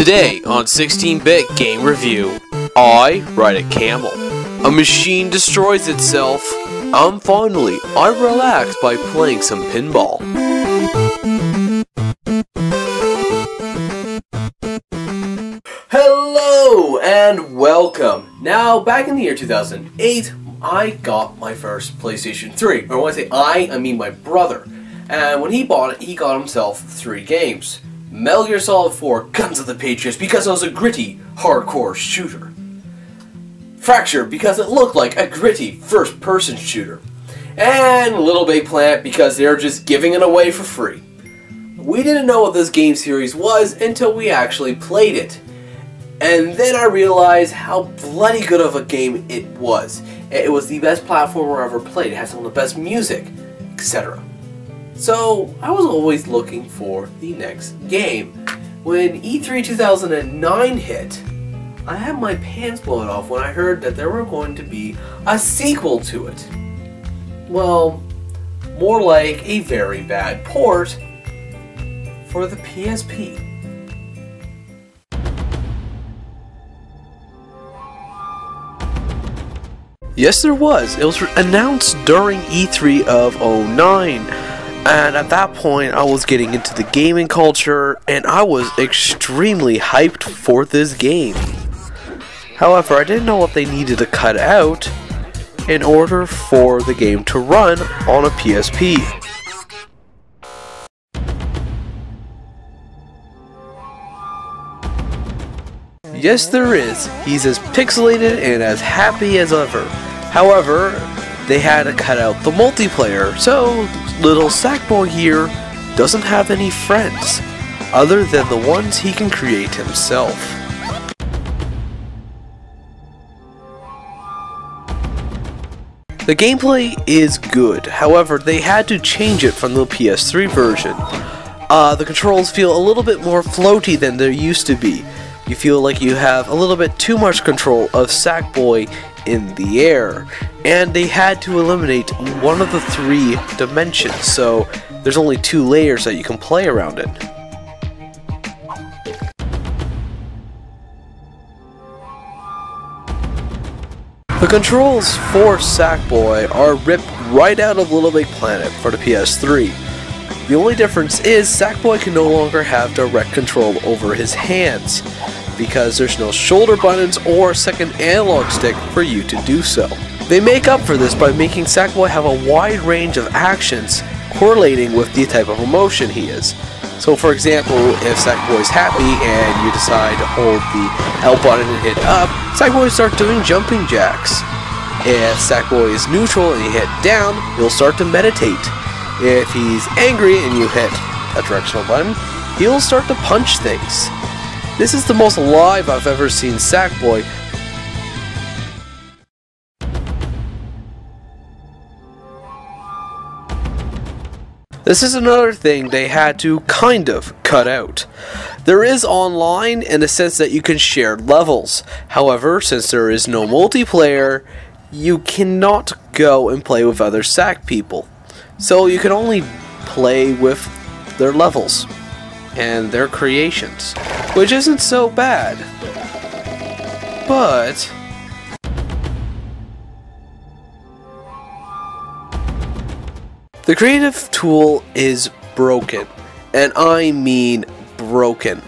Today on 16-Bit Game Review, I ride a camel. A machine destroys itself. Finally, I relax by playing some pinball. Hello and welcome. Now, back in the year 2008, I got my first PlayStation 3. Or when I say I mean my brother. And when he bought it, he got himself 3 games. Metal Gear Solid 4, Guns of the Patriots, because it was a gritty, hardcore shooter. Fracture, because it looked like a gritty, first-person shooter. And LittleBigPlanet, because they're just giving it away for free. We didn't know what this game series was until we actually played it. And then I realized how bloody good of a game it was. It was the best platformer I ever played. It had some of the best music, etc. So, I was always looking for the next game. When E3 2009 hit, I had my pants blown off when I heard that there were going to be a sequel to it. Well, more like a very bad port for the PSP. Yes, there was. It was announced during E3 of 09. And at that point, I was getting into the gaming culture, and I was extremely hyped for this game. However, I didn't know what they needed to cut out in order for the game to run on a PSP. Yes, there is. He's as pixelated and as happy as ever. However, they had to cut out the multiplayer, so little Sackboy here doesn't have any friends, other than the ones he can create himself. The gameplay is good, however they had to change it from the PS3 version. The controls feel a little bit more floaty than they used to be. You feel like you have a little bit too much control of Sackboy in the air, and they had to eliminate one of the 3 dimensions, so there's only 2 layers that you can play around it. The controls for Sackboy are ripped right out of LittleBigPlanet for the PS3. The only difference is Sackboy can no longer have direct control over his hands, because there's no shoulder buttons or a second analog stick for you to do so. They make up for this by making Sackboy have a wide range of actions correlating with the type of emotion he is. So for example, if Sackboy's happy and you decide to hold the L button and hit up, Sackboy starts doing jumping jacks. If Sackboy is neutral and you hit down, he'll start to meditate. If he's angry and you hit a directional button, he'll start to punch things. This is the most alive I've ever seen Sackboy. This is another thing they had to kind of cut out. There is online in the sense that you can share levels. However, since there is no multiplayer, you cannot go and play with other Sack people. So you can only play with their levels and their creations, which isn't so bad. But the creative tool is broken, and I mean broken.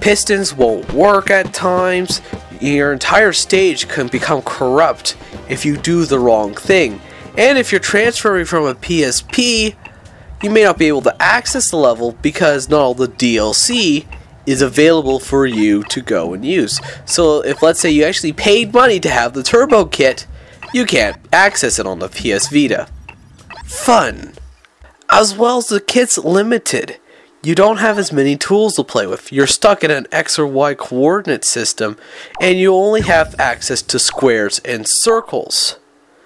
Pistons won't work at times. Your entire stage can become corrupt if you do the wrong thing. And if you're transferring from a PSP, you may not be able to access the level because not all the DLC is available for you to go and use. So if, let's say, you actually paid money to have the Turbo Kit, you can't access it on the PS Vita. Fun! As well as the kit's limited. You don't have as many tools to play with. You're stuck in an X or Y coordinate system, and you only have access to squares and circles.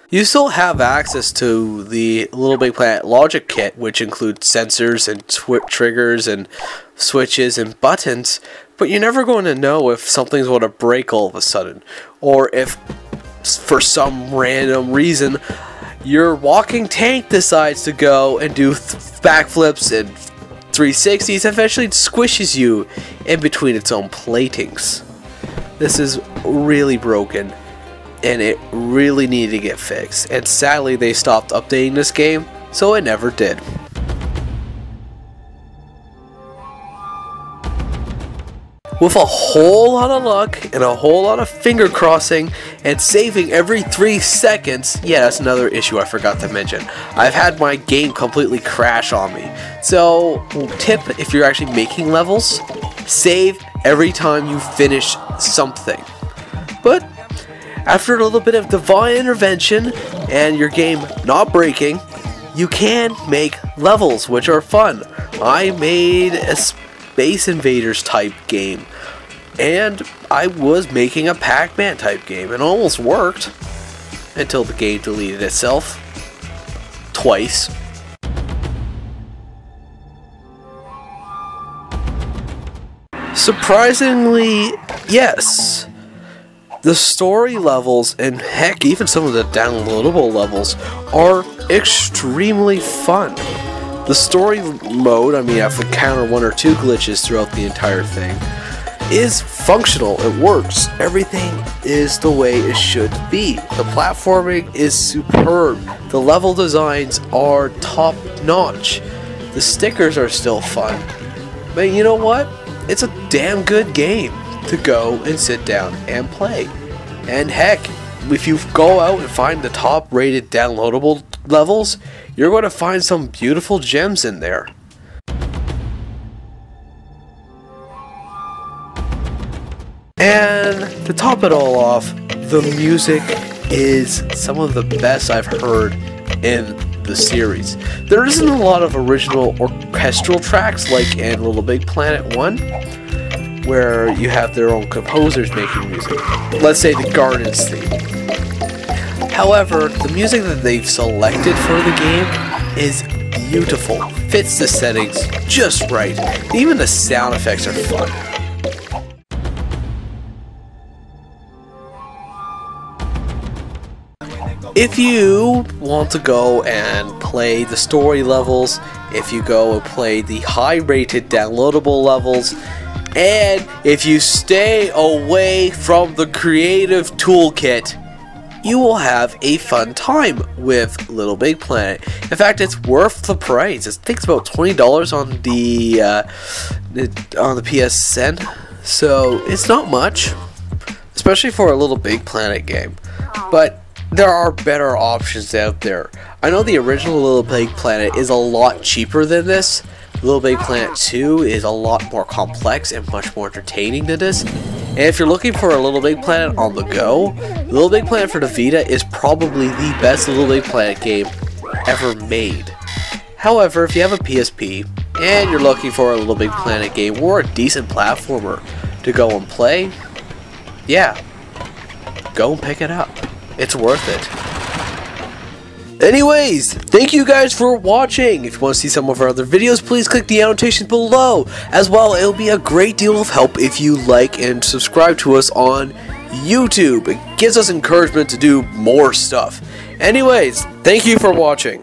You still have access to the LittleBigPlanet Logic Kit, which includes sensors and triggers and switches and buttons, but you're never going to know if something's going to break all of a sudden, or if for some random reason your walking tank decides to go and do backflips and 360s, eventually squishes you in between its own platings. This is really broken, and it really needed to get fixed, and sadly they stopped updating this game, so it never did. With a whole lot of luck and a whole lot of finger crossing and saving every 3 seconds, yeah, that's another issue I forgot to mention. I've had my game completely crash on me. So, tip if you're actually making levels, save every time you finish something. But after a little bit of divine intervention and your game not breaking, you can make levels, which are fun. I made a Space Invaders type game, and I was making a Pac-Man type game, and it almost worked until the game deleted itself twice. Surprisingly, yes, the story levels, and heck, even some of the downloadable levels, are extremely fun. The story mode, I mean, I've encountered 1 or 2 glitches throughout the entire thing, is functional, it works, everything is the way it should be. The platforming is superb, the level designs are top notch, the stickers are still fun, but you know what? It's a damn good game to go and sit down and play. And heck, if you go out and find the top rated downloadable levels, you're going to find some beautiful gems in there. And to top it all off, the music is some of the best I've heard in the series. There isn't a lot of original orchestral tracks like in LittleBigPlanet 1, where you have their own composers making music. Let's say the Gardens theme. However, the music that they've selected for the game is beautiful, fits the settings just right. Even the sound effects are fun. If you want to go and play the story levels, if you go and play the high-rated downloadable levels, and if you stay away from the creative toolkit, you will have a fun time with LittleBigPlanet. In fact, it's worth the price. I think it's about $20 on the PSN, so it's not much, especially for a LittleBigPlanet game. But there are better options out there. I know the original LittleBigPlanet is a lot cheaper than this. LittleBigPlanet 2 is a lot more complex and much more entertaining than this. And if you're looking for a LittleBigPlanet on the go, LittleBigPlanet for the Vita is probably the best LittleBigPlanet game ever made. However, if you have a PSP and you're looking for a LittleBigPlanet game or a decent platformer to go and play, yeah, go and pick it up. It's worth it. Anyways, thank you guys for watching. If you want to see some of our other videos, please click the annotations below. As well, it'll be a great deal of help if you like and subscribe to us on YouTube. It gives us encouragement to do more stuff. Anyways, thank you for watching.